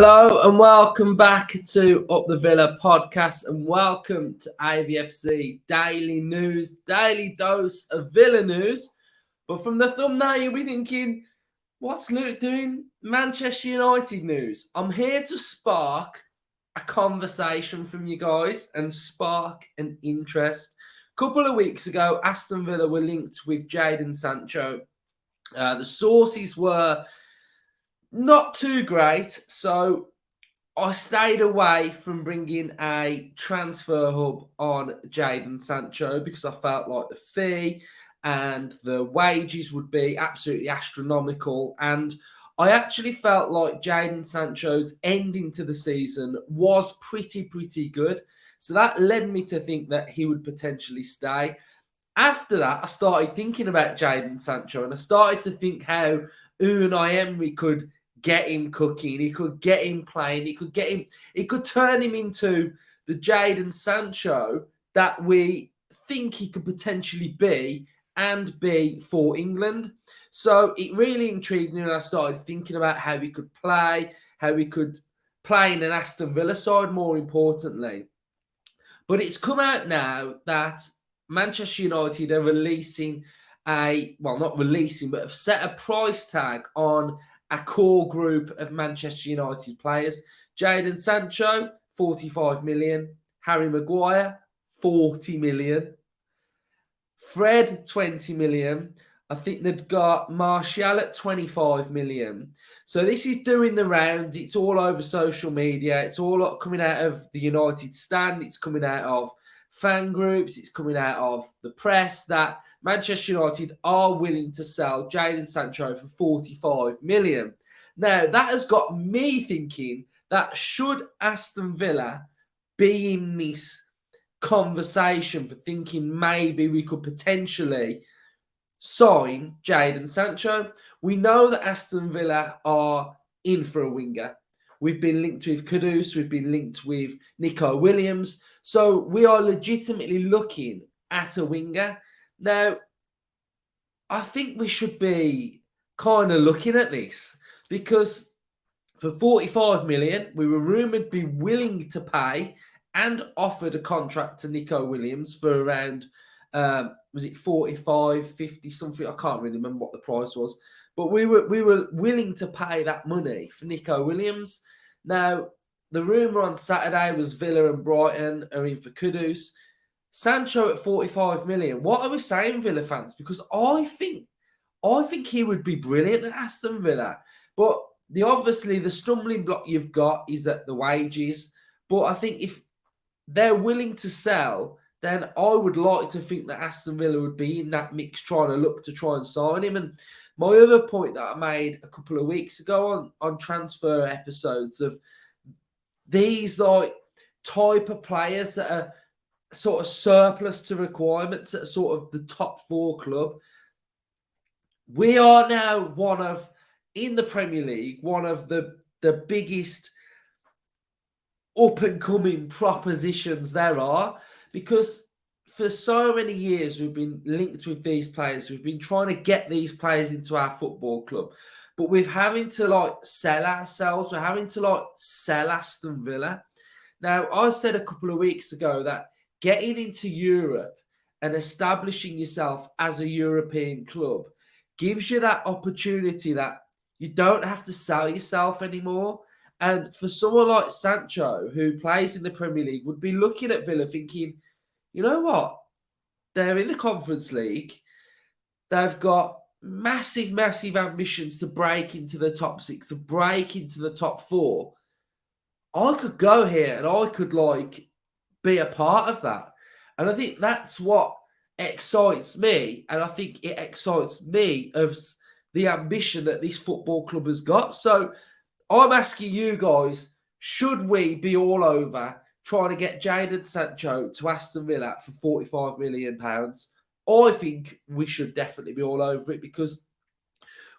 Hello and welcome back to Up the Villa podcast and welcome to Avfc Daily News, daily dose of Villa news. But from the thumbnail, you'll be thinking, what's Luke doing? Manchester United news. I'm here to spark a conversation from you guys and spark an interest. A couple of weeks ago, Aston Villa were linked with Jadon Sancho. The sources were not too great, so I stayed away from bringing a transfer hub on Jadon Sancho because I felt like the fee and the wages would be absolutely astronomical. And I actually felt like Jadon Sancho's ending to the season was pretty good. So that led me to think that he would potentially stay. After that, I started thinking about Jadon Sancho and I started to think how Unai Emery could get him cooking, he could get him playing, he could turn him into the Jadon Sancho that we think he could potentially be and be for England. So it really intrigued me and I started thinking about how he could play, how he could play in an Aston Villa side, more importantly. But it's come out now that Manchester United are releasing not releasing, but have set a price tag on a core group of Manchester United players. Jadon Sancho, 45 million. Harry Maguire, 40 million. Fred, 20 million. I think they've got Martial at 25 million. So this is doing the rounds. It's all over social media. It's all coming out of the United stand. It's coming out of fan groups. It's coming out of the press that Manchester United are willing to sell Jadon Sancho for 45 million. Now, that has got me thinking that should Aston Villa be in this conversation for thinking maybe we could potentially sign Jadon Sancho. We know that Aston Villa are in for a winger. We've been linked with Kudus. We've been linked with Nico Williams. So we are legitimately looking at a winger. Now, I think we should be kind of looking at this because for 45 million, we were rumoured to be willing to pay and offered a contract to Nico Williams for around, was it 45, 50, something? I can't really remember what the price was. But we were willing to pay that money for Nico Williams. Now, the rumour on Saturday was Villa and Brighton are in for Kudus. Sancho at 45 million. What are we saying, Villa fans? Because I think he would be brilliant at Aston Villa. But obviously the stumbling block you've got is that the wages. But I think if they're willing to sell, then I would like to think that Aston Villa would be in that mix trying to try and sign him. And my other point that I made a couple of weeks ago on transfer episodes of these like type of players that are sort of surplus to requirements at sort of the top four club. We are now in the Premier League, one of the biggest up-and-coming propositions there are, because for so many years we've been linked with these players. We've been trying to get these players into our football club, but we're having to sell ourselves. We're having to sell Aston Villa. Now, I said a couple of weeks ago that getting into Europe and establishing yourself as a European club gives you that opportunity that you don't have to sell yourself anymore. And for someone like Sancho, who plays in the Premier League, would be looking at Villa thinking, you know what? They're in the Conference League. They've got massive ambitions to break into the top six, to break into the top four. I could go here and I could be a part of that. And I think that's what excites me. And I think it excites me of the ambition that this football club has got. So I'm asking you guys, should we be all over trying to get Jadon Sancho to Aston Villa for £45 million? I think we should definitely be all over it because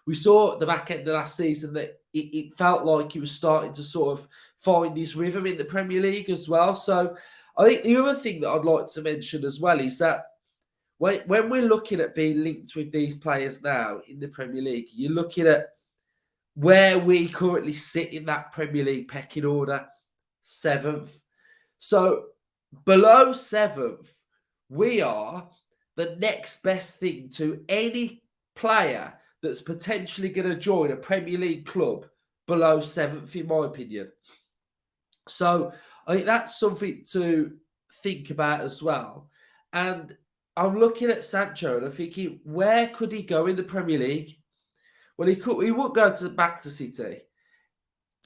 we saw at the back end of last season that it felt like he was starting to sort of find his rhythm in the Premier League as well. So I think the other thing that I'd like to mention as well is that when we're looking at being linked with these players now in the Premier League, you're looking at where we currently sit in that Premier League pecking order, 7th. So below 7th, we are the next best thing to any player that's potentially going to join a Premier League club below 7th, in my opinion. So I think that's something to think about as well. And I'm looking at Sancho and I'm thinking, where could he go in the Premier League? Well, he won't go back to City.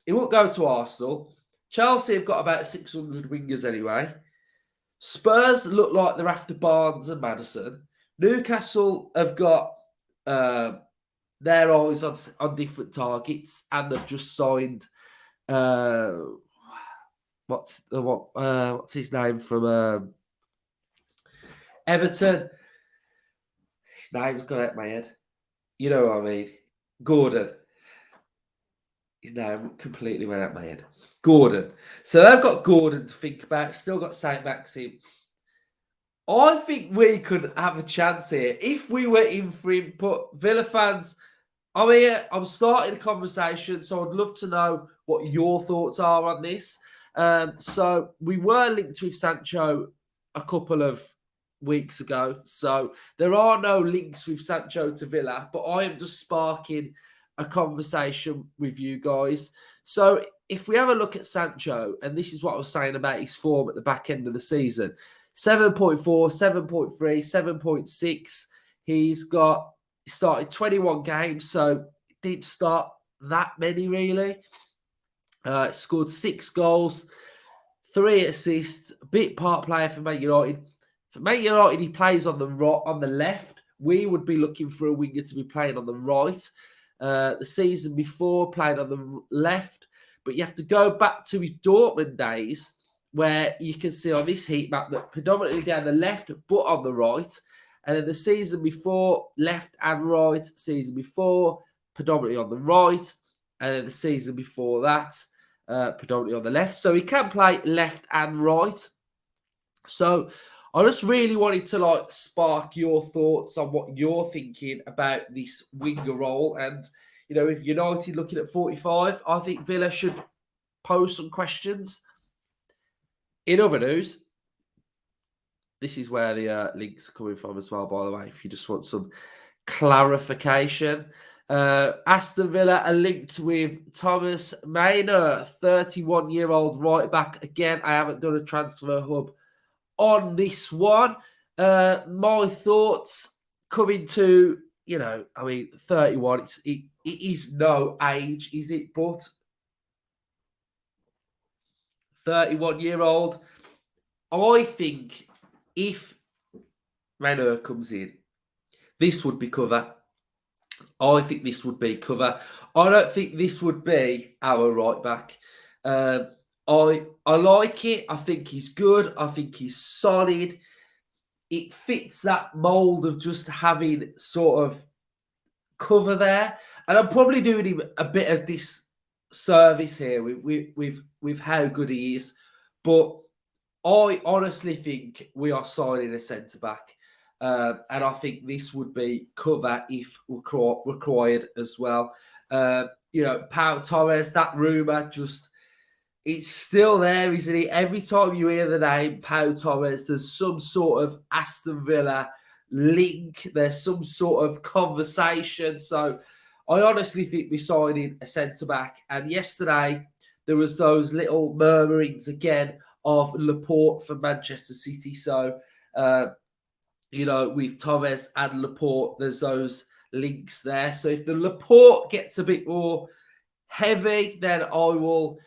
He won't go to Arsenal. Chelsea have got about 600 wingers anyway. Spurs look like they're after Barnes and Maddison. Newcastle have got their eyes on different targets, and they've just signed what's his name from Everton. His name's gone out my head. You know what I mean? Gordon. His name completely went out my head. Gordon. So they've got Gordon to think about. Still got St. Maxim. I think we could have a chance here if we were in for him. But Villa fans, I'm here. I'm starting a conversation, so I'd love to know what your thoughts are on this. So we were linked with Sancho a couple of weeks ago. So there are no links with Sancho to Villa, but I am just sparking a conversation with you guys. So if we have a look at Sancho, and this is what I was saying about his form at the back end of the season, 7.4, 7.3, 7.6. He started 21 games, so didn't start that many really. Scored 6 goals, 3 assists, a bit part player for Man United. For Man United, he plays on the left. We would be looking for a winger to be playing on the right. The season before, played on the left. But you have to go back to his Dortmund days, where you can see on this heat map that predominantly down the left, but on the right. And then the season before, left and right. Season before, predominantly on the right. And then the season before that, predominantly on the left. So he can play left and right. So I just really wanted to spark your thoughts on what you're thinking about this winger role. And, if United looking at 45, I think Villa should pose some questions. In other news, this is where the links are coming from as well, by the way, if you just want some clarification. Aston Villa are linked with Thomas Maynard, 31-year-old right back. Again, I haven't done a transfer hub on this one. My thoughts coming to, 31, it is no age, is it? But 31-year-old, I think if Maynard comes in, this would be cover. I think this would be cover. I don't think this would be our right back. I like it. I think he's good. I think he's solid. It fits that mould of just having sort of cover there. And I'm probably doing him a bit of disservice here with how good he is. But I honestly think we are signing a centre-back. And I think this would be cover if required as well. Pau Torres, that rumour it's still there, isn't it? Every time you hear the name Pau Torres, there's some sort of Aston Villa link. There's some sort of conversation. So I honestly think we're signing a centre-back. And yesterday, there was those little murmurings again of Laporte for Manchester City. So, with Torres and Laporte, there's those links there. So if the Laporte gets a bit more heavy, then I will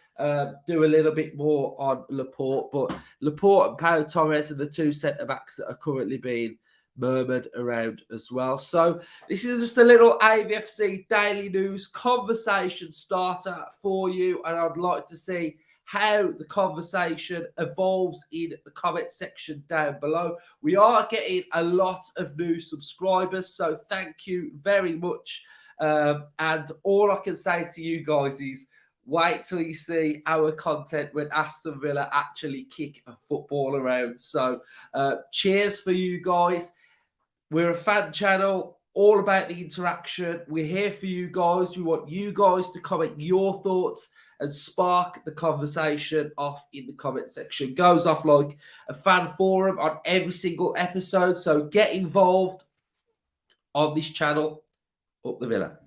do a little bit more on Laporte. But Laporte and Pau Torres are the two centre-backs that are currently being murmured around as well. So this is just a little AVFC Daily News conversation starter for you. And I'd like to see how the conversation evolves in the comment section down below. We are getting a lot of new subscribers, so thank you very much. And all I can say to you guys is wait till you see our content when Aston Villa actually kick a football around. So cheers for you guys. We're a fan channel. all about the interaction. We're here for you guys. We want you guys to comment your thoughts and spark the conversation off in the comment section. It goes off like a fan forum on every single episode. So get involved on this channel, Up the Villa.